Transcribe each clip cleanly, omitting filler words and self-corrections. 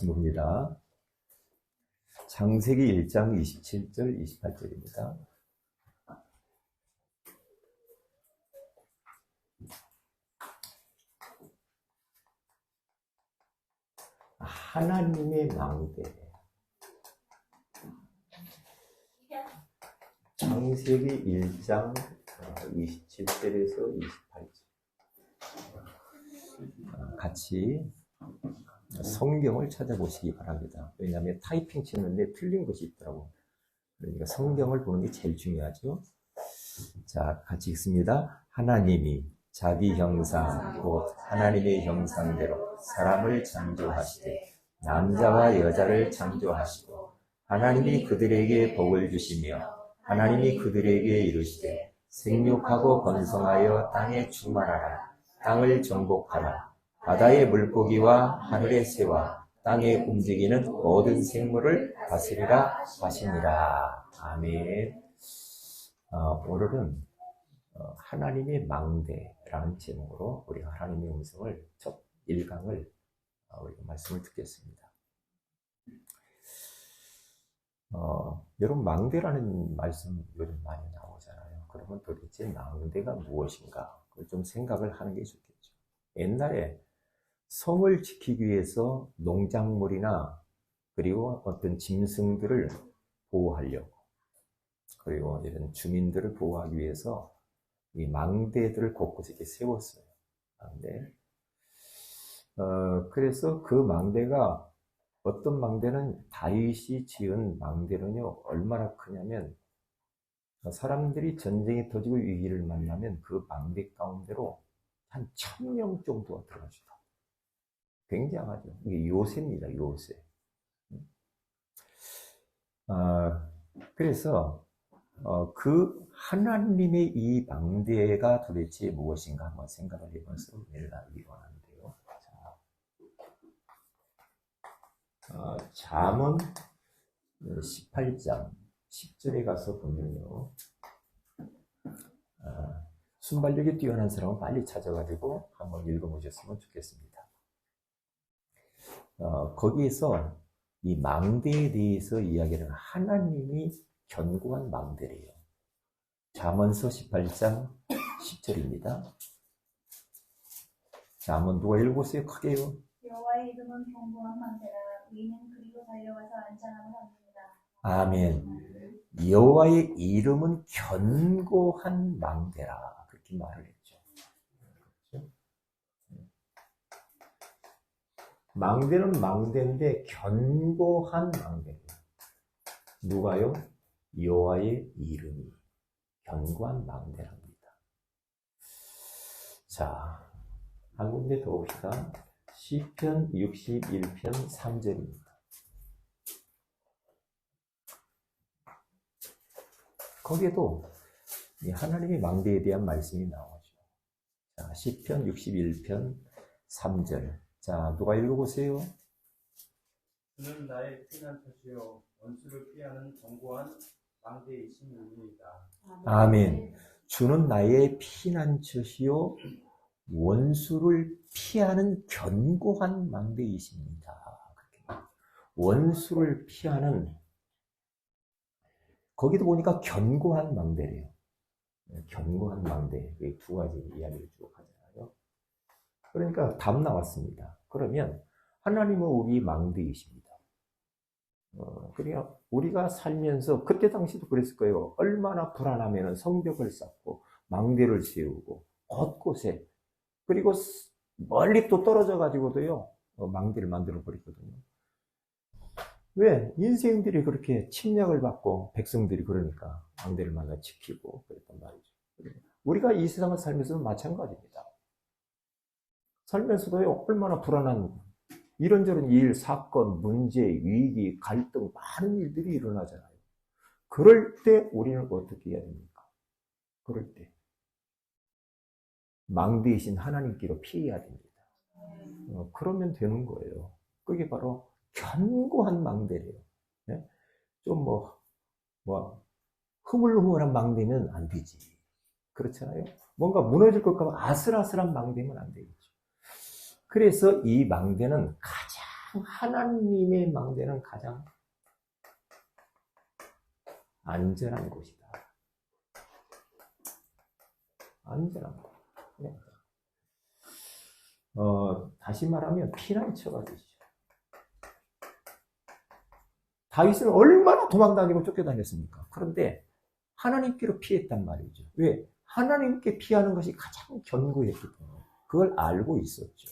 봅니다. 창세기 1장 27절, 28절입니다. 하나님의 망대. 창세기 1장 27절에서 28절. 같이 성경을 찾아보시기 바랍니다. 왜냐하면 타이핑 치는데 틀린 것이 있더라고. 그러니까 성경을 보는 게 제일 중요하죠. 자, 같이 읽습니다. 하나님이 자기 형상, 곧 하나님의 형상대로 사람을 창조하시되 남자와 여자를 창조하시고 하나님이 그들에게 복을 주시며 하나님이 그들에게 이르시되 생육하고 번성하여 땅에 충만하라. 땅을 정복하라. 바다의 물고기와 하늘의 새와 땅에 움직이는 모든 생물을 다스리라 하시니라. 아멘. 오늘은 하나님의 망대라는 제목으로 우리가 하나님의 음성을 첫 1강을 우리가 말씀을 듣겠습니다. 여러분, 망대라는 말씀 요즘 많이 나오잖아요. 그러면 도대체 망대가 무엇인가? 그걸 좀 생각을 하는 게 좋겠죠. 옛날에 성을 지키기 위해서 농작물이나 그리고 어떤 짐승들을 보호하려고, 그리고 이런 주민들을 보호하기 위해서 이 망대들을 곳곳에 이렇게 세웠어요. 망대. 그래서 그 망대가, 어떤 망대는 다윗이 지은 망대는요, 얼마나 크냐면, 사람들이 전쟁이 터지고 위기를 만나면 그 망대 가운데로 한 1000명 정도가 들어가죠. 굉장하죠. 이게 요새입니다, 요새. 그래서 그 하나님의 이 망대가 도대체 무엇인가 한번 생각을 해봐서 은혜를 나누기 원하는데요. 잠언 18장 10절에 가서 보면요, 순발력이 뛰어난 사람은 빨리 찾아가지고 한번 읽어보셨으면 좋겠습니다. 거기에서 이 망대에 대해서 이야기를 하는, 하나님이 견고한 망대래요. 잠언서 18장 10절입니다. 자, 한번 누가 읽어보세요. 크게요. 여호와의 이름은 견고한 망대라. 의인은 그리로 달려가서 안전함을 얻습니다. 아멘. 여호와의 이름은 견고한 망대라. 그렇게 말을 했죠. 그렇죠? 망대는 망대인데 견고한 망대예요. 누가요? 여호와의 이름이 견고한 망대랍니다. 자, 한 군데 더 봅시다. 시편 61편 3절입니다. 거기에도 하나님의 망대에 대한 말씀이 나오죠. 자, 시편 61편 3절. 자, 누가 읽어보세요. 주는 나의 피난처시요 원수를 피하는 견고한 망대이심이니이다. 아멘. 주는 나의 피난처시요 원수를 피하는 견고한 망대이십니다. 원수를 피하는, 거기도 보니까 견고한 망대래요. 견고한 망대. 두 가지 이야기를 쭉 하잖아요. 그러니까 답 나왔습니다. 그러면 하나님은 우리 망대이십니다. 그러니까 우리가 살면서, 그때 당시도 그랬을 거예요. 얼마나 불안하면 성벽을 쌓고 망대를 세우고 곳곳에, 그리고 멀리 또 떨어져 가지고도요 망대를 만들어 버리거든요. 왜? 인생들이 그렇게 침략을 받고 백성들이 그러니까 망대를 만나 지키고 그랬단 말이죠. 우리가 이 세상을 살면서도 마찬가지입니다. 살면서도요 얼마나 불안한 이런저런 일, 사건, 문제, 위기, 갈등, 많은 일들이 일어나잖아요. 그럴 때 우리는 어떻게 해야 됩니까? 그럴 때 망대이신 하나님께로 피해야 됩니다. 그러면 되는 거예요. 그게 바로 견고한 망대래요. 네? 좀 흐물흐물한 망대면 안 되지. 그렇잖아요. 뭔가 무너질 것 같으면 아슬아슬한 망대면 안 되겠죠. 그래서 이 망대는 가장 하나님의 망대는 가장 안전한 곳이다. 안전한 곳. 네. 다시 말하면 피난처가 되시죠. 다윗은 얼마나 도망다니고 쫓겨다녔습니까? 그런데 하나님께로 피했단 말이죠. 왜? 하나님께 피하는 것이 가장 견고했기 때문에 그걸 알고 있었죠.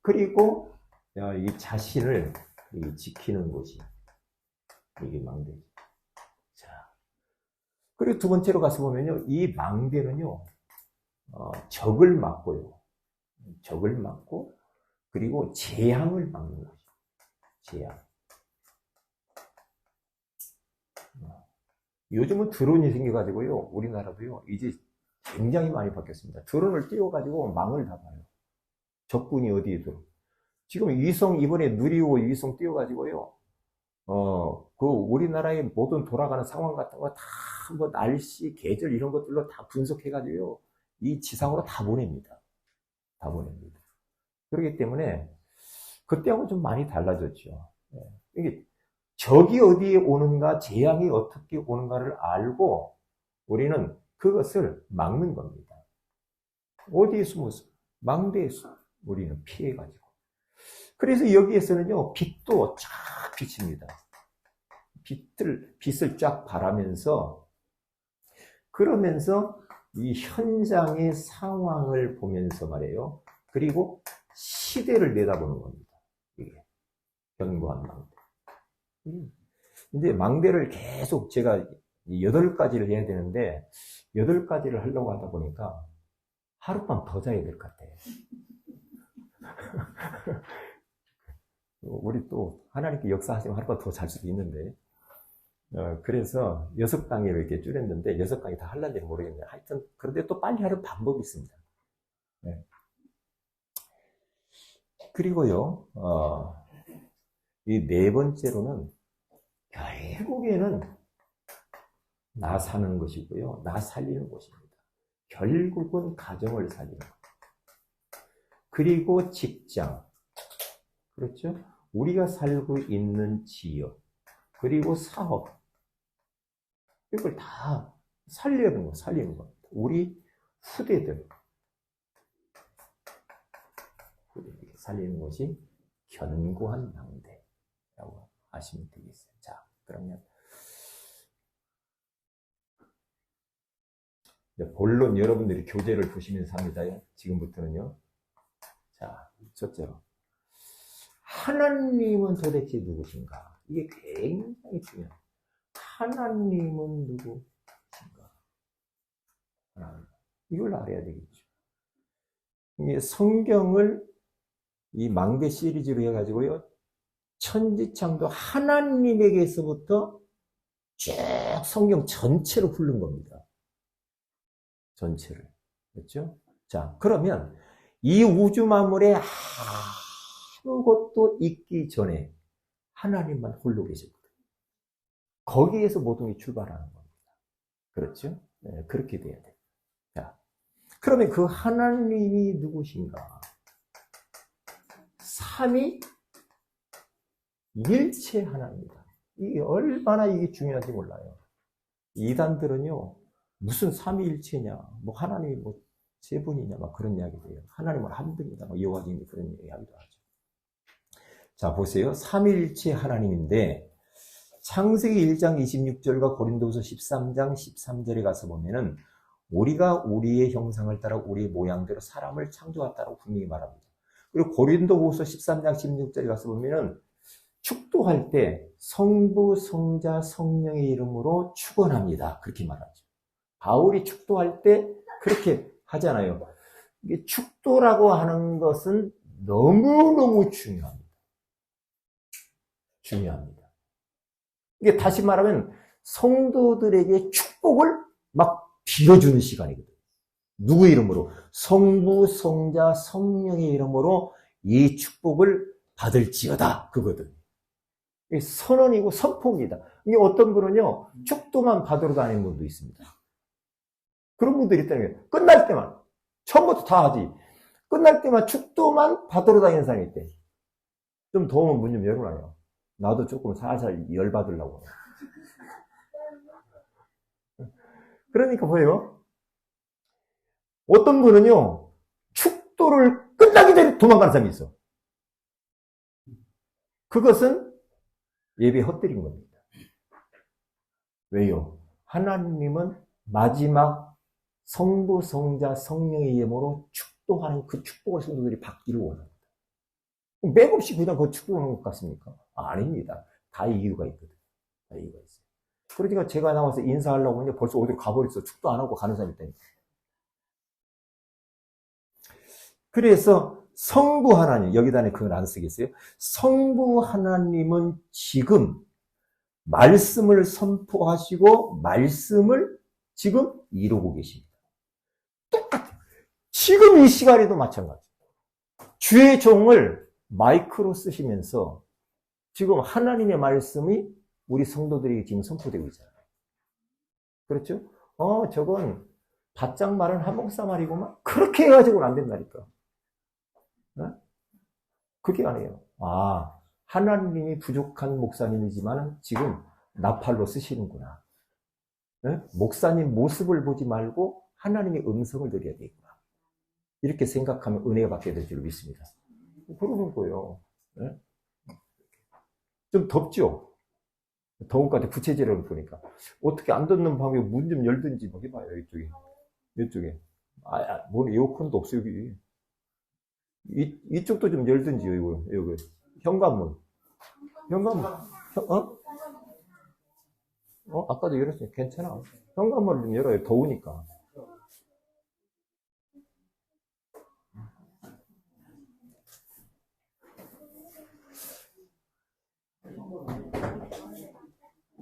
그리고 이 자신을 지키는 곳이 이게 망대죠. 자, 그리고 두 번째로 가서 보면요, 이 망대는요, 적을 막고요, 적을 막고 그리고 재앙을 막는 거죠. 재앙. 요즘은 드론이 생겨가지고요, 우리나라도요, 이제 굉장히 많이 바뀌었습니다. 드론을 띄워가지고 망을 다 봐요. 적군이 어디에 들어. 지금 위성, 이번에 누리호 위성 띄워가지고요, 우리나라의 모든 돌아가는 상황 같은 거 다 뭐 날씨, 계절 이런 것들로 다 분석해가지고요, 이 지상으로 다 보냅니다. 다 보냅니다. 그렇기 때문에 그때하고 좀 많이 달라졌죠. 이게 적이 어디에 오는가, 재앙이 어떻게 오는가를 알고 우리는 그것을 막는 겁니다. 어디에 숨어서? 망대에 우리는 피해가지고. 그래서 여기에서는요, 빛도 쫙 비칩니다. 빛을 쫙 바라면서, 그러면서 이 현장의 상황을 보면서 말이에요. 그리고 시대를 내다보는 겁니다. 이게 견고한 망대. 근데 망대를 계속 제가 8가지를 해야 되는데 8가지를 하려고 하다 보니까 하룻밤 더 자야 될 것 같아요. 우리 또 하나님께 역사하시면 하룻밤 더 잘 수도 있는데, 그래서 6강의를 이렇게 줄였는데 6강의 다 할란지 모르겠네요. 하여튼 그런데 또 빨리 하는 방법이 있습니다. 네. 그리고요, 이 4번째로는 결국에는 나 사는 것이고요, 나 살리는 것입니다. 결국은 가정을 살리는 것. 그리고 직장, 그렇죠? 우리가 살고 있는 지역, 그리고 사업, 이걸 다 살리는 겁니다. 우리 후대들 살리는 것이 견고한 망대라고 하시면 되겠어요. 자, 그러면 본론 여러분들이 교재를 보시면서 합니다. 지금부터는요. 자, 첫째로 하나님은 도대체 누구신가? 이게 굉장히 중요해요. 하나님은 누구신가? 이걸 알아야 되겠죠. 이게 성경을 이 망대 시리즈로 해가지고요, 천지창조 하나님에게서부터 쭉 성경 전체로 훑는 겁니다. 전체를. 그렇죠? 자, 그러면 이 우주 만물에 아무것도 있기 전에 하나님만 홀로 계셨거든요. 거기에서 모든 게 출발하는 겁니다. 그렇죠? 네, 그렇게 돼야 돼요. 자, 그러면 그 하나님이 누구신가? 삼위 일체 하나입니다. 이게 얼마나 이게 중요한지 몰라요. 이단들은요, 무슨 삼위일체냐, 뭐 하나님이 뭐 세 분이냐, 막 그런 이야기를 해요. 하나님은 한 분이다, 막 여호와님이 그런 이야기도 하죠. 자, 보세요. 삼위일체 하나님인데, 창세기 1장 26절과 고린도후서 13장 13절에 가서 보면은 우리가 우리의 형상을 따라 우리의 모양대로 사람을 창조했다고 분명히 말합니다. 그리고 고린도후서 13장 16절에 가서 보면은 축도할 때 성부, 성자, 성령의 이름으로 축원합니다. 그렇게 말하죠. 바울이 축도할 때 그렇게 하잖아요. 이게 축도라고 하는 것은 너무너무 중요합니다. 중요합니다. 이게 다시 말하면 성도들에게 축복을 막 빌어주는 시간이거든요. 누구 이름으로? 성부, 성자, 성령의 이름으로 이 축복을 받을지어다. 그거든. 이게 선언이고 선포입니다. 이게 어떤 분은요, 축도만 받으러 다니는 분도 있습니다. 그런 분들이 있다는 거예요. 끝날 때만. 처음부터 다 하지. 끝날 때만 축도만 받으러 다니는 사람이 있대. 좀 더우면 문 좀 열어놔요. 나도 조금 살살 열받으려고. 그러니까 뭐예요? 어떤 분은요, 축도를 끝나기 전에 도망가는 사람이 있어. 그것은 예배 헛들인 겁니다. 왜요? 하나님은 마지막 성부, 성자, 성령의 이름으로 축도하는 그 축복을 성도들이 받기를 원합니다. 맥없이 그냥 그 축도하는 것 같습니까? 아닙니다. 다 이유가 있거든. 다 이유가 있어요. 그러니까 제가 나와서 인사하려고 하는데 벌써 어디 가버렸어. 축도 안 하고 가는 사람이 있다니까. 그래서 성부 하나님, 여기다 그걸 안 쓰겠어요? 성부 하나님은 지금 말씀을 선포하시고 말씀을 지금 이루고 계십니다. 똑같아요. 지금 이 시간에도 마찬가지. 주의 종을 마이크로 쓰시면서 지금 하나님의 말씀이 우리 성도들에게 지금 선포되고 있잖아요. 그렇죠? 저건 바짝 마른 한목사 말이구만. 그렇게 해가지고는 안 된다니까. 네? 그게 아니에요. 하나님이 부족한 목사님이지만 지금 나팔로 쓰시는구나. 네? 목사님 모습을 보지 말고 하나님의 음성을 들어야 되겠구나. 이렇게 생각하면 은혜가 받게 될 줄 믿습니다. 그러는 거예요. 네? 좀 덥죠? 더운 것 같아. 부채질을 보니까. 어떻게 안 듣는 방에 문 좀 열든지 뭐 해봐요. 이쪽에. 뭐 에어컨도 없어, 여기. 이쪽도 좀 열든지, 여기. 현관문. 아까도 열었어요. 괜찮아. 현관문을 좀 열어요. 더우니까.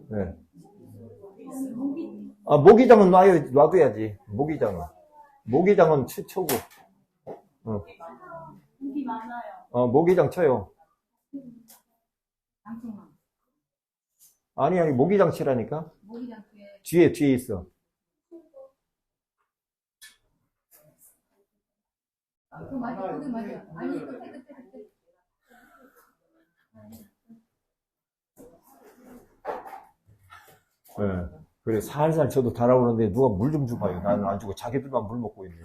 네. 모기장은 놔둬야지. 모기장은 쳐고. 무기 많아요. 모기장 쳐요. 아니, 모기장 치라니까. 모기장 뒤에 뒤에 있어. 맞아. 아니, 끝에. 네. 그래, 살살 쳐도 달아오는데 누가 물 좀 줘봐요. 나는 안 주고 자기들만 물 먹고 있네.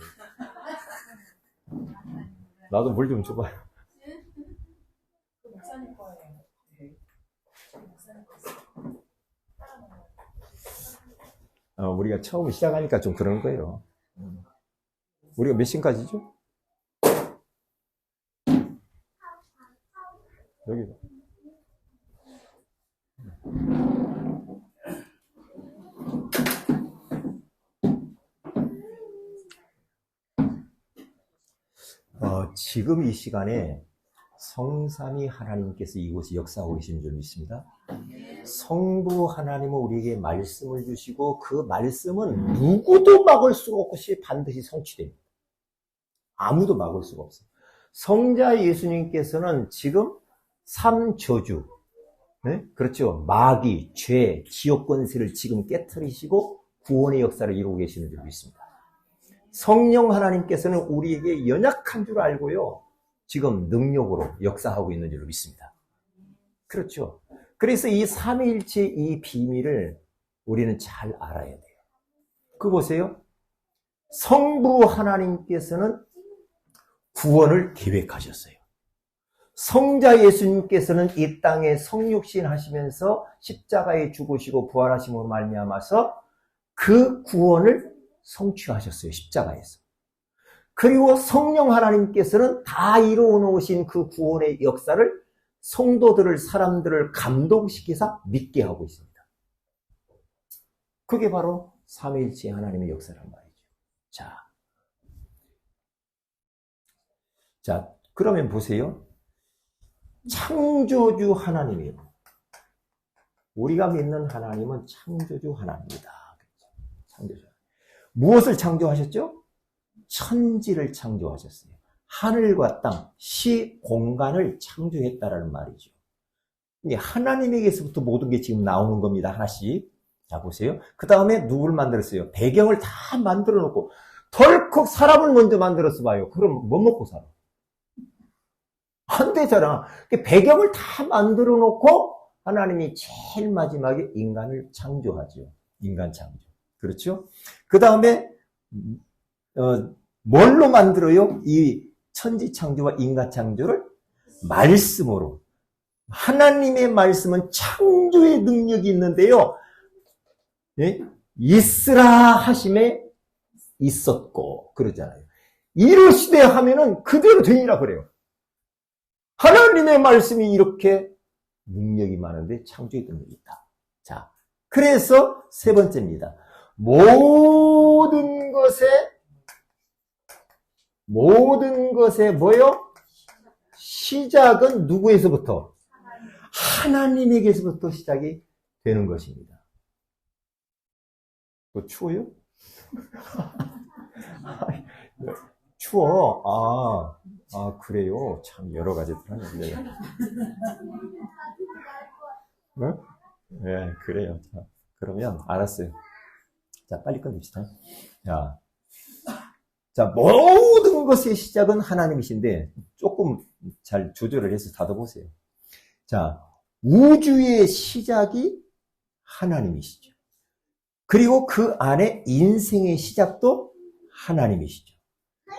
나도 물 좀 줘봐요. 목사님 거예요. 우리가 처음 시작하니까 좀 그런 거예요. 우리가 몇 시까지죠? 여기. 지금 이 시간에 성삼위 하나님께서 이곳에 역사하고 계시는 줄 믿습니다. 성부 하나님은 우리에게 말씀을 주시고 그 말씀은 누구도 막을 수가 없이 반드시 성취됩니다. 아무도 막을 수가 없어요. 성자 예수님께서는 지금 3저주, 네? 그렇죠. 마귀, 죄, 지옥 권세를 지금 깨트리시고 구원의 역사를 이루고 계시는 줄 믿습니다. 성령 하나님께서는 우리에게 연약한 줄 알고요. 지금 능력으로 역사하고 있는 줄 믿습니다. 그렇죠. 그래서 이 삼위일체 이 비밀을 우리는 잘 알아야 돼요. 그 보세요. 성부 하나님께서는 구원을 계획하셨어요. 성자 예수님께서는 이 땅에 성육신 하시면서 십자가에 죽으시고 부활하심으로 말미암아서 그 구원을 성취하셨어요. 십자가에서. 그리고 성령 하나님께서는 다 이루어 놓으신 그 구원의 역사를 성도들을, 사람들을 감동시켜서 믿게 하고 있습니다. 그게 바로 삼위일체 하나님의 역사란 말이죠. 자, 그러면 보세요. 창조주 하나님이에요. 우리가 믿는 하나님은 창조주 하나님이다. 창조주. 무엇을 창조하셨죠? 천지를 창조하셨어요. 하늘과 땅, 시, 공간을 창조했다라는 말이죠. 하나님에게서부터 모든 게 지금 나오는 겁니다. 하나씩. 자, 보세요. 그 다음에 누구를 만들었어요? 배경을 다 만들어 놓고 덜컥 사람을 먼저 만들어서 봐요. 그럼 뭐 먹고 살아? 안 되잖아. 배경을 다 만들어 놓고 하나님이 제일 마지막에 인간을 창조하죠. 인간 창조. 그렇죠? 그 다음에 뭘로 만들어요? 이 천지 창조와 인간 창조를 말씀으로. 하나님의 말씀은 창조의 능력이 있는데요. 예? 있으라 하심에 있었고 그러잖아요. 이루시되 하면은 그대로 되니라 그래요. 하나님의 말씀이 이렇게 능력이 많은데 창조의 능력이 있다. 자, 그래서 세 번째입니다. 모든 것의 뭐요? 시작은 누구에서부터? 하나님에게서부터 시작이 되는 것입니다. 뭐 추워요? 추워. 그래요. 참 여러 가지들 하는데. 네, 그래요. 자, 그러면 알았어요. 자, 빨리 끝냅시다. 자, 모든 것의 시작은 하나님이신데 조금 잘 조절을 해서 다뤄보세요. 자, 우주의 시작이 하나님이시죠. 그리고 그 안에 인생의 시작도 하나님이시죠.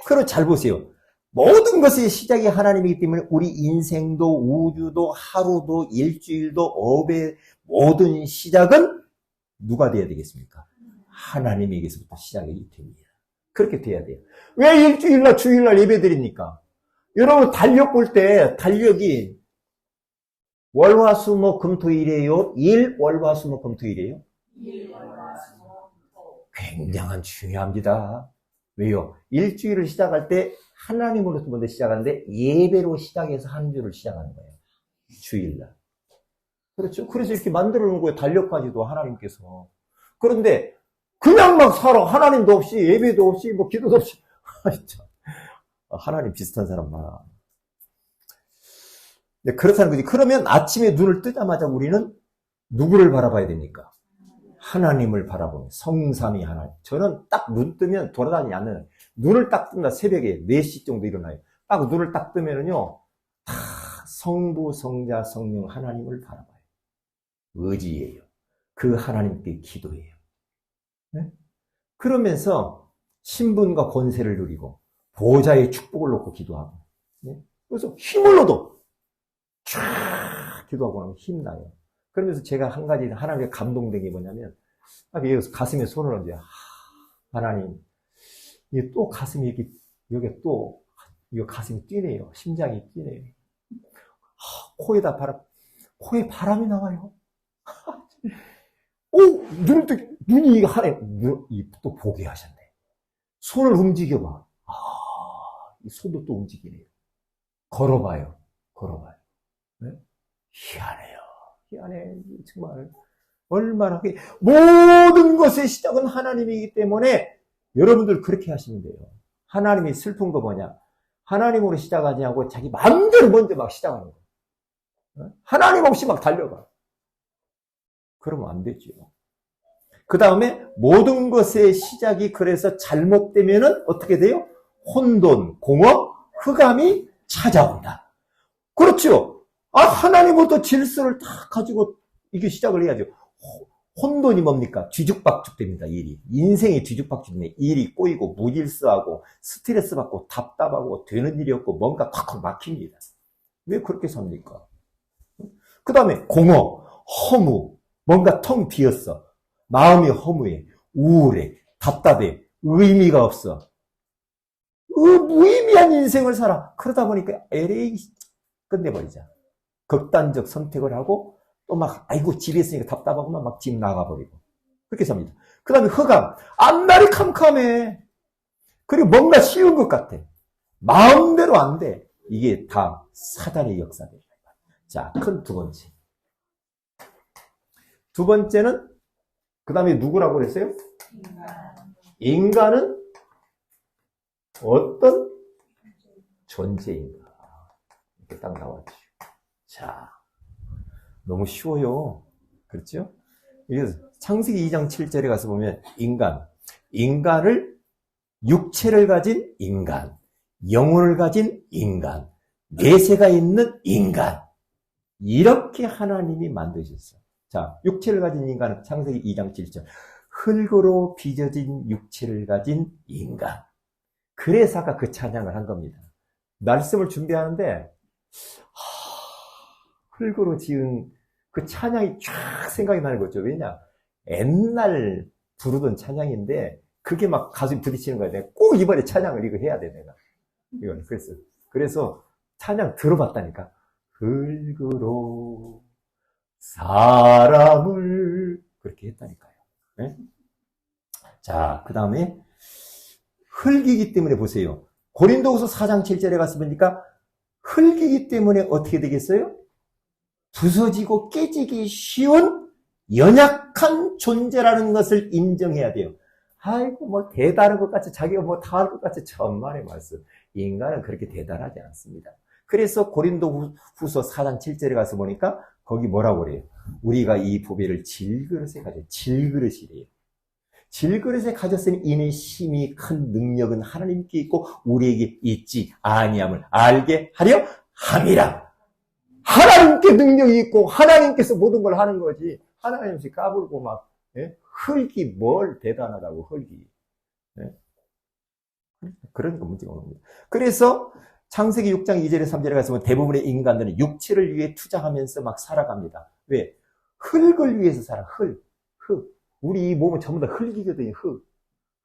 그럼 잘 보세요. 모든 것의 시작이 하나님이기 때문에 우리 인생도 우주도 하루도 일주일도 업의 모든 시작은 누가 돼야 되겠습니까? 하나님에게서부터 시작이 됩니다. 그렇게 돼야 돼요. 왜 일주일날 주일날 예배 드립니까? 여러분 달력 볼 때 달력이 월화수목금토일이에요? 월화수목금토일이에요? 굉장한 중요합니다. 왜요? 일주일을 시작할 때 하나님으로부터 먼저 시작하는데 예배로 시작해서 한 주를 시작하는 거예요. 주일날. 그렇죠? 그래서 이렇게 만들어 놓은 거예요. 달력까지도 하나님께서. 그런데 그냥 막 살아. 하나님도 없이 예배도 없이 뭐 기도도 없이. 하나님 비슷한 사람 많아. 네, 그렇다는 거지. 그러면 아침에 눈을 뜨자마자 우리는 누구를 바라봐야 됩니까? 하나님을 바라보는 성삼위 하나님. 저는 딱 눈 뜨면 돌아다니지 않는, 눈을 딱 뜬다. 새벽에 4시 정도 일어나요. 딱 눈을 딱 뜨면은요, 다 성부, 성자, 성령 하나님을 바라봐요. 의지예요. 그 하나님께 기도해요. 네? 그러면서 신분과 권세를 누리고 보좌의 축복을 놓고 기도하고. 네? 그래서 힘을 얻어. 쫙 기도하고 나면 힘나요. 그러면서 제가 한 가지 하나님의 감동된 게 뭐냐면, 여기서 가슴에 손을 얹어요. 하나님, 이게 또 가슴이 이렇게, 여기 또, 이거 가슴이 뛰네요. 심장이 뛰네요. 코에다 코에 바람이 나와요. 눈이 또 보게 하셨네. 손을 움직여봐. 이 손도 또 움직이네요. 걸어봐요. 네? 희한해. 정말. 얼마나, 모든 것의 시작은 하나님이기 때문에 여러분들 그렇게 하시면 돼요. 하나님이 슬픈 거 뭐냐? 하나님으로 시작하지 않고 자기 마음대로 먼저 막 시작하는 거예요. 하나님 없이 막 달려가. 그러면 안 되죠. 그 다음에 모든 것의 시작이 그래서 잘못되면은 어떻게 돼요? 혼돈, 공허, 흑암이 찾아온다. 그렇죠. 하나님부터 질서를 다 가지고 이게 시작을 해야죠. 혼돈이 뭡니까? 뒤죽박죽 됩니다, 일이. 인생이 뒤죽박죽 됩니다. 일이 꼬이고, 무질서하고, 스트레스 받고, 답답하고, 되는 일이 없고, 뭔가 팍팍 막힙니다. 왜 그렇게 삽니까? 그 다음에 공허, 허무, 뭔가 텅 비었어. 마음이 허무해, 우울해, 답답해, 의미가 없어. 무의미한 인생을 살아. 그러다 보니까 LA 끝내버리자. 극단적 선택을 하고, 또 막, 아이고, 집에 있으니까 답답하고만 막 집 나가버리고. 그렇게 삽니다. 그 다음에 흑암. 앞날이 캄캄해. 그리고 뭔가 쉬운 것 같아. 마음대로 안 돼. 이게 다 사단의 역사입니다. 자, 큰 두 번째. 두 번째는, 그 다음에 누구라고 그랬어요? 인간은 어떤 존재인가. 이렇게 딱 나왔죠. 자. 너무 쉬워요. 그렇죠? 창세기 2장 7절에 가서 보면 인간을 육체를 가진 인간, 영혼을 가진 인간, 내세가 있는 인간. 이렇게 하나님이 만드셨어요. 자, 육체를 가진 인간은 창세기 2장 7절. 흙으로 빚어진 육체를 가진 인간. 그래서 아까 그 찬양을 한 겁니다. 말씀을 준비하는데 흙으로 지은 그 찬양이 쫙 생각이 나는 거죠. 왜냐? 옛날 부르던 찬양인데 그게 막 가슴이 부딪히는 거야. 내가 꼭 이번에 찬양을 이거 해야 돼, 내가. 이건 그래서 찬양 들어봤다니까. 흙으로 사람을 그렇게 했다니까요. 네? 자, 그 다음에 흙이기 때문에 보세요. 고린도후서 4장 7절에 가서 보니까 흙이기 때문에 어떻게 되겠어요? 부서지고 깨지기 쉬운 연약한 존재라는 것을 인정해야 돼요. 아이고, 뭐, 대단한 것 같이, 자기가 뭐, 다 할 것 같이, 천만의 말씀. 인간은 그렇게 대단하지 않습니다. 그래서 고린도 후서 4장 7절에 가서 보니까, 거기 뭐라고 그래요? 우리가 이 보배를 질그릇에 가져, 질그릇이래요. 질그릇에 가졌으니 이는 심히 큰 능력은 하나님께 있고, 우리에게 있지 아니함을 알게 하려 함이라. 하나님께 능력이 있고, 하나님께서 모든 걸 하는 거지. 하나님이 까불고 막, 예? 흙이 뭘 대단하다고, 흙이. 예? 그러니까 문제가 오는 거예요. 그래서 창세기 6장 2절에 3절에 가서 보면 대부분의 인간들은 육체를 위해 투자하면서 막 살아갑니다. 왜? 흙을 위해서 살아, 흙. 우리 이 몸은 전부 다 흙이거든요,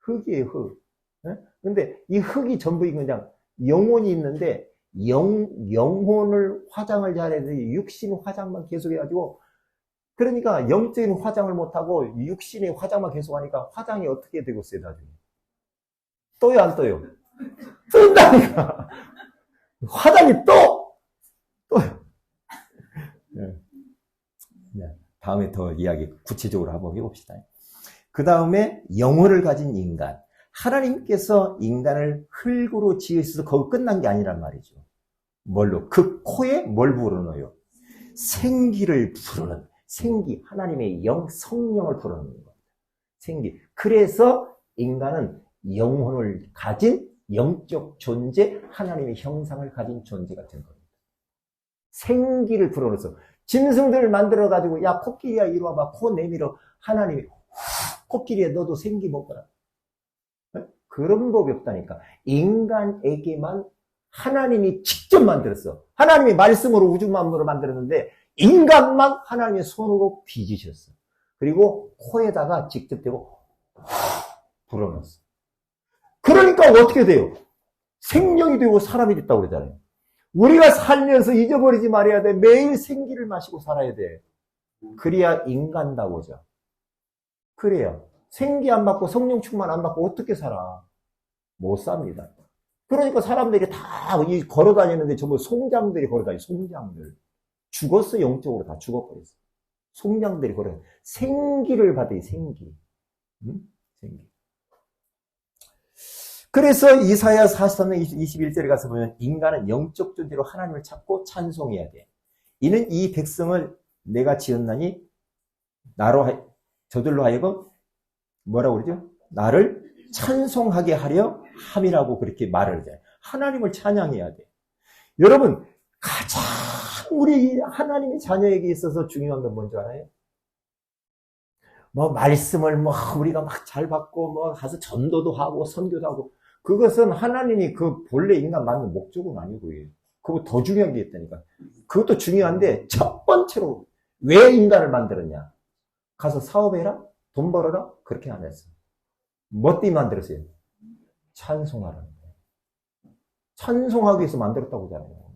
흙이에요, 흙. 예? 근데 이 흙이 전부인 그냥 영혼이 있는데, 영혼을 화장을 잘해야 돼. 육신 화장만 계속 해가지고, 그러니까 영적인 화장을 못하고 육신의 화장만 계속하니까 화장이 어떻게 되고 있어요, 나중에? 떠요, 안 떠요? 뜬다니까. 화장이 떠요. 네. 다음에 더 이야기 구체적으로 한번 해봅시다. 그 다음에 영혼을 가진 인간. 하나님께서 인간을 흙으로 지으셔서 거기 끝난 게 아니란 말이죠. 뭘로? 그 코에 뭘 불어넣어요? 생기를 불어넣는. 생기, 하나님의 성령을 불어넣는 겁니다. 생기. 그래서 인간은 영혼을 가진 영적 존재, 하나님의 형상을 가진 존재가 된 겁니다. 생기를 불어넣어서 짐승들을 만들어가지고, 야, 코끼리야, 이리 와봐. 코 내밀어. 하나님이, 코끼리야, 너도 생기 먹어라. 그런 법이 없다니까. 인간에게만 하나님이 직접 만들었어. 하나님이 말씀으로 우주 만물을 만들었는데, 인간만 하나님의 손으로 빚으셨어. 그리고 코에다가 직접 대고 불어넣었어. 그러니까 어떻게 돼요? 생명이 되고 사람이 됐다고 그러잖아요. 우리가 살면서 잊어버리지 말아야 돼. 매일 생기를 마시고 살아야 돼. 그래야 인간다고죠. 그래야. 생기 안 받고 성령 충만 안 받고 어떻게 살아? 못 삽니다. 그러니까 사람들이 다 걸어 다니는데 전부 송장들이 걸어 다니, 송장들. 죽었어, 영적으로 다 죽어버렸어. 송장들이 걸어. 생기를 받아요, 생기. 응? 생기. 그래서 이사야 43장 21절에 가서 보면 인간은 영적 존재로 하나님을 찾고 찬송해야 돼. 이는 이 백성을 내가 지었나니 저들로 하여금 뭐라고 그러죠? 나를 찬송하게 하려 함이라고 그렇게 말을 해요. 하나님을 찬양해야 돼. 여러분, 가장 우리 하나님의 자녀에게 있어서 중요한 건 뭔지 알아요? 뭐 말씀을 뭐 우리가 막 잘 받고 뭐 가서 전도도 하고 선교도 하고, 그것은 하나님이 그 본래 인간 만든 목적은 아니고요. 그거 더 중요한 게 있다니까. 그것도 중요한데 첫 번째로 왜 인간을 만들었냐? 가서 사업해라? 돈 벌어라? 그렇게 안 했어. 뭐 때문에 만들었어요? 찬송하라는 거예요. 찬송하기 위해서 만들었다고 하잖아요.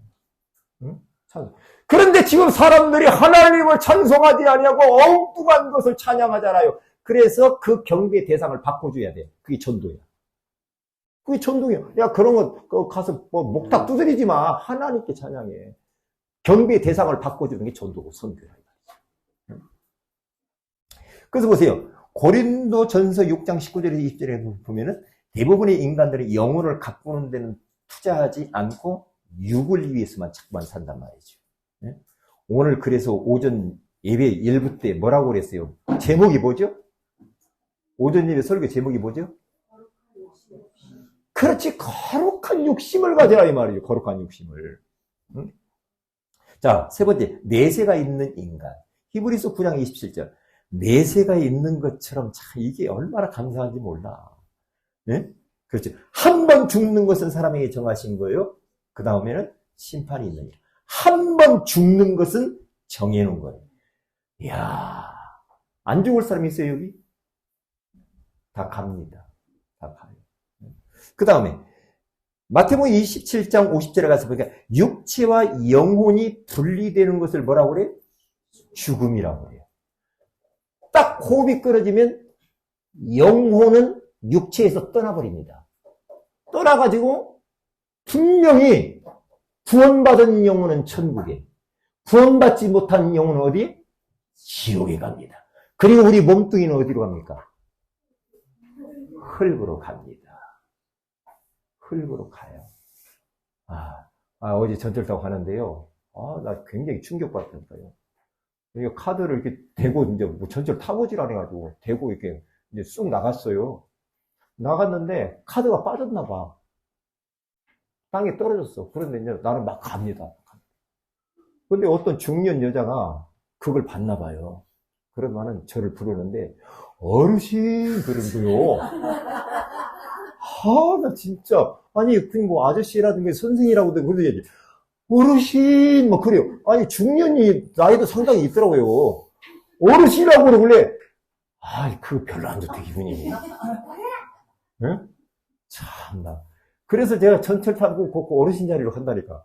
응? 찬송. 그런데 지금 사람들이 하나님을 찬송하지 아니하고 엉뚱한 것을 찬양하잖아요. 그래서 그 경배의 대상을 바꿔줘야 돼. 그게 전도야. 그게 전도야. 야, 그런 거 가서 뭐 목탁 두드리지 마. 하나님께 찬양해. 경배의 대상을 바꿔주는 게 전도고 선교야. 그래서 보세요. 고린도전서 6장 19절에서 20절에 보면은 대부분의 인간들이 영혼을 가꾸는 데는 투자하지 않고 육을 위해서만 자꾸만 산단 말이죠. 오늘 그래서 오전 예배 일부 때 뭐라고 그랬어요? 제목이 뭐죠? 오전 예배 설교 제목이 뭐죠? 그렇지, 거룩한 육심을 가져라 이 말이에요. 거룩한 육심을. 응? 자, 세 번째, 내세가 있는 인간. 히브리서 9장 27절. 내세가 있는 것처럼 참 이게 얼마나 감사한지 몰라. 네? 그렇죠. 한 번 죽는 것은 사람에게 정하신 거예요. 그 다음에는 심판이 있는 거예요. 한 번 죽는 것은 정해놓은 거예요. 이야, 안 죽을 사람이 있어요, 여기? 다 갑니다. 다 가요. 그 다음에, 마태복음 27장 50절에 가서 보니까, 육체와 영혼이 분리되는 것을 뭐라고 그래요? 죽음이라고 그래요. 딱 호흡이 끊어지면, 영혼은 육체에서 떠나버립니다. 떠나가지고, 분명히, 구원받은 영혼은 천국에, 구원받지 못한 영혼은 어디? 지옥에 갑니다. 그리고 우리 몸뚱이는 어디로 갑니까? 흙으로 갑니다. 흙으로 가요. 어제 전철 타고 가는데요. 나 굉장히 충격받았다니까요. 이게 카드를 이렇게 대고, 이제 뭐 전철 타보질 않아가지고, 대고 이렇게 이제 쑥 나갔어요. 나갔는데, 카드가 빠졌나봐. 땅에 떨어졌어. 그런데 이제 나는 막 갑니다. 근데 어떤 중년 여자가 그걸 봤나 봐요. 그러면은 저를 부르는데, 어르신, 그런 거요. 나 진짜. 아니, 뭐 아저씨라든가 선생이라고도 그러야지. 어르신, 뭐 그래요. 아니, 중년이 나이도 상당히 있더라고요. 어르신이라고 그러길래, 그거 별로 안 좋대, 기분이. 응? 참나. 그래서 제가 전철 타고 그 어르신 자리로 간다니까.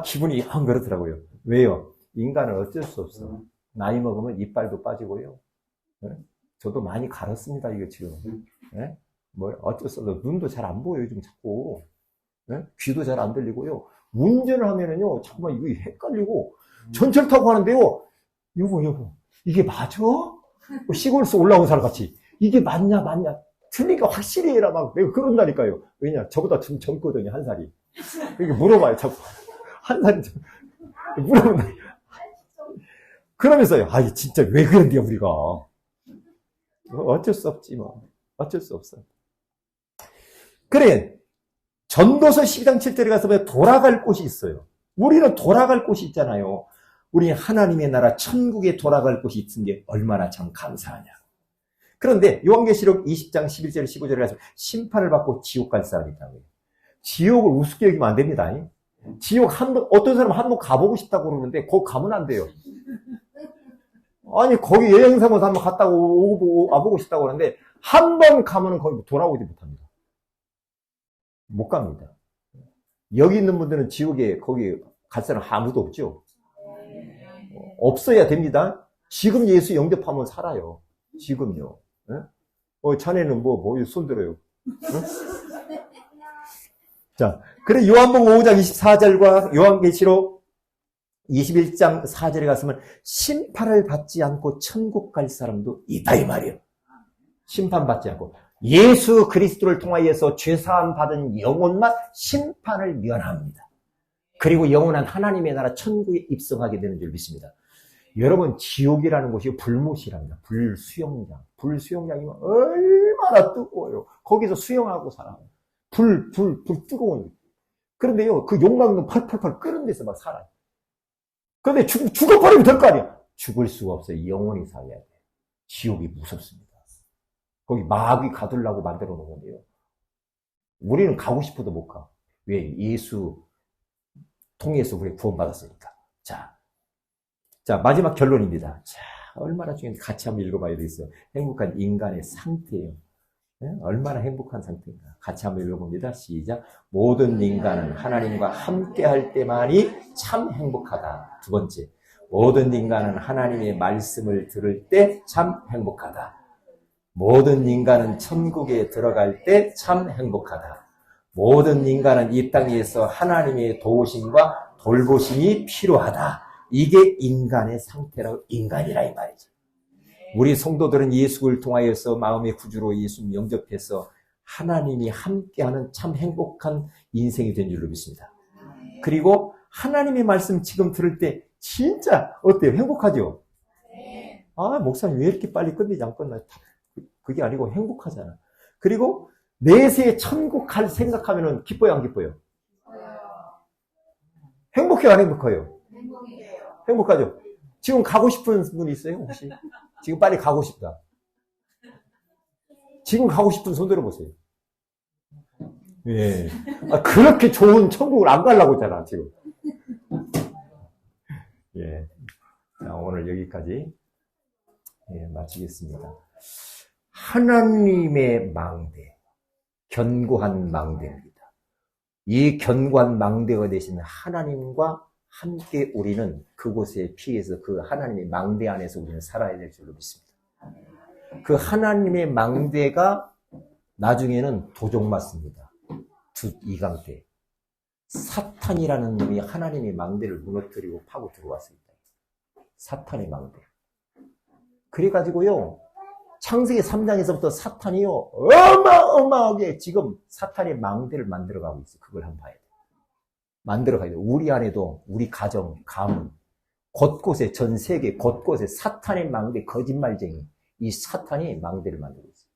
기분이 영 그렇더라고요. 왜요? 인간은 어쩔 수 없어. 나이 먹으면 이빨도 빠지고요. 네? 저도 많이 갈았습니다, 이거 지금. 네? 뭐, 어쩔 수 없어. 눈도 잘 안 보여요, 좀 자꾸. 네? 귀도 잘 안 들리고요. 운전을 하면은요, 자꾸만 이거 헷갈리고, 전철 타고 가는데요, 여보, 이게 맞아? 시골에서 올라온 사람 같이. 이게 맞냐? 틀리니까 확실히 해라, 막, 내가 그런다니까요. 왜냐? 저보다 좀 젊거든요, 한 살이. 이렇게 물어봐요, 자꾸. 한 살이 물어본다. 그러면서요, 진짜 왜 그런데요, 우리가. 어쩔 수 없지, 뭐. 어쩔 수 없어. 그래, 전도서 12장 7절에 가서 보면 돌아갈 곳이 있어요. 우리는 돌아갈 곳이 있잖아요. 우리 하나님의 나라 천국에 돌아갈 곳이 있은 게 얼마나 참 감사하냐. 그런데 요한계시록 20장 11절 15절에 가서 심판을 받고 지옥 갈 사람이 있다고요. 지옥을 우습게 여기면 안 됩니다. 지옥 어떤 사람은 한 번 가보고 싶다고 그러는데 거기 가면 안 돼요. 아니, 거기 여행 삼아서 한번 갔다 와보고 싶다고 그러는데 한 번 가면은 거기 돌아오지 못합니다. 못 갑니다. 여기 있는 분들은 지옥에 거기 갈 사람 아무도 없죠? 없어야 됩니다. 지금 예수 영접하면 살아요. 지금요. 자네는 손 들어요. 자, 그래 요한복음 5장 24절과 요한계시록 21장 4절에 갔으면 심판을 받지 않고 천국 갈 사람도 있다 이 말이에요. 심판받지 않고 예수 그리스도를 통하여서 죄사함 받은 영혼만 심판을 면합니다. 그리고 영원한 하나님의 나라 천국에 입성하게 되는 줄 믿습니다. 여러분, 지옥이라는 곳이 불못이랍니다. 불수영장. 불수영장이면 얼마나 뜨거워요. 거기서 수영하고 살아요. 불 뜨거운. 그런데요, 그 욕망은 펄펄펄 끓는 데서 막 살아요. 그런데 죽어버리면 될 거 아니야. 죽을 수가 없어요. 영원히 살아야 돼요. 지옥이 무섭습니다. 거기 마귀 가두려고 만들어 놓은 건데요. 우리는 가고 싶어도 못 가. 왜? 예수 통해서 우리 구원받았으니까. 자, 마지막 결론입니다. 자, 얼마나 중요한지 같이 한번 읽어봐야 되겠어요. 행복한 인간의 상태예요. 네? 얼마나 행복한 상태인가. 같이 한번 읽어봅니다. 시작. 모든 인간은 하나님과 함께 할 때만이 참 행복하다. 두 번째, 모든 인간은 하나님의 말씀을 들을 때 참 행복하다. 모든 인간은 천국에 들어갈 때 참 행복하다. 모든 인간은 이 땅에서 하나님의 도우심과 돌보심이 필요하다. 이게 인간의 상태라고, 인간이라 이 말이죠. 우리 성도들은 예수를 통하여서 마음의 구주로 예수 영접해서 하나님이 함께하는 참 행복한 인생이 된 줄로 믿습니다. 그리고 하나님의 말씀 지금 들을 때 진짜 어때요? 행복하죠? 목사님 왜 이렇게 빨리 끝내지 않겠나? 그게 아니고 행복하잖아. 그리고 내세에 천국 갈 생각하면은 기뻐요, 안 기뻐요? 행복해요, 안 행복해요? 행복하죠? 지금 가고 싶은 분 있어요, 혹시? 지금 빨리 가고 싶다. 지금 가고 싶은 손 들어보세요. 예. 그렇게 좋은 천국을 안 가려고 했잖아, 지금. 예. 자, 오늘 여기까지 마치겠습니다. 하나님의 망대, 견고한 망대입니다. 이 견고한 망대가 되신 하나님과 함께 우리는 그곳에 피해서 그 하나님의 망대 안에서 우리는 살아야 될 줄로 믿습니다. 그 하나님의 망대가 나중에는 도적 맞습니다. 이강 때 사탄이라는 놈이 하나님의 망대를 무너뜨리고 파고 들어왔습니다. 사탄의 망대. 그래가지고요, 창세기 3장에서부터 사탄이요, 어마어마하게 지금 사탄의 망대를 만들어가고 있어요. 그걸 한번 봐야 돼요. 만들어가야 돼요. 우리 안에도, 우리 가정, 가문, 곳곳에, 전 세계 곳곳에 사탄의 망대, 거짓말쟁이, 이 사탄이 망대를 만들고 있어요.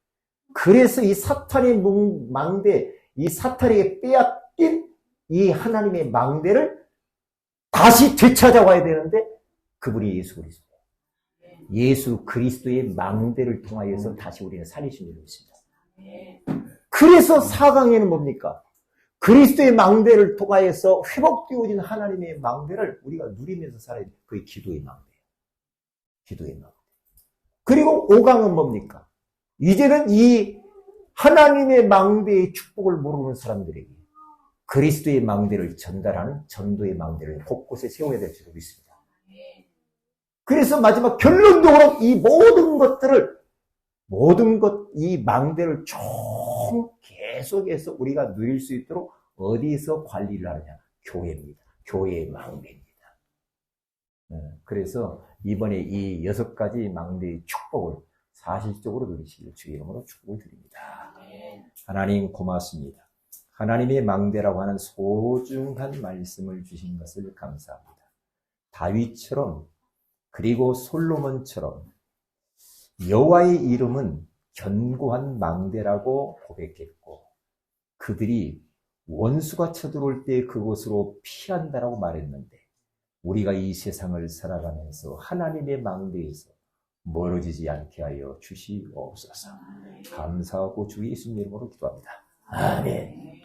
그래서 이 사탄의 망대, 이 사탄에게 빼앗긴 이 하나님의 망대를 다시 되찾아와야 되는데, 그분이 예수 그리스도. 예수 그리스도의 망대를 통하여서 다시 우리는 살리신 줄로 믿습니다. 그래서 4강에는 뭡니까? 그리스도의 망대를 통하여서 회복되어진 하나님의 망대를 우리가 누리면서 살아야 돼. 그게 기도의 망대예요. 기도의 망대. 그리고 5강은 뭡니까? 이제는 이 하나님의 망대의 축복을 모르는 사람들에게 그리스도의 망대를 전달하는 전도의 망대를 곳곳에 세워야 될 줄로 믿습니다. 그래서 마지막 결론적으로 이 이 망대를 쭉 계속해서 우리가 누릴 수 있도록 어디서 관리를 하느냐? 교회입니다. 교회의 망대입니다. 그래서 이번에 이 6가지 망대의 축복을 사실적으로 누리시길 주의 이름으로 축복을 드립니다. 하나님 고맙습니다. 하나님의 망대라고 하는 소중한 말씀을 주신 것을 감사합니다. 다윗처럼 그리고 솔로몬처럼 여호와의 이름은 견고한 망대라고 고백했고 그들이 원수가 쳐들어올 때 그곳으로 피한다라고 말했는데 우리가 이 세상을 살아가면서 하나님의 망대에서 멀어지지 않게 하여 주시옵소서. 감사하고 주 예수님 이름으로 기도합니다. 아멘.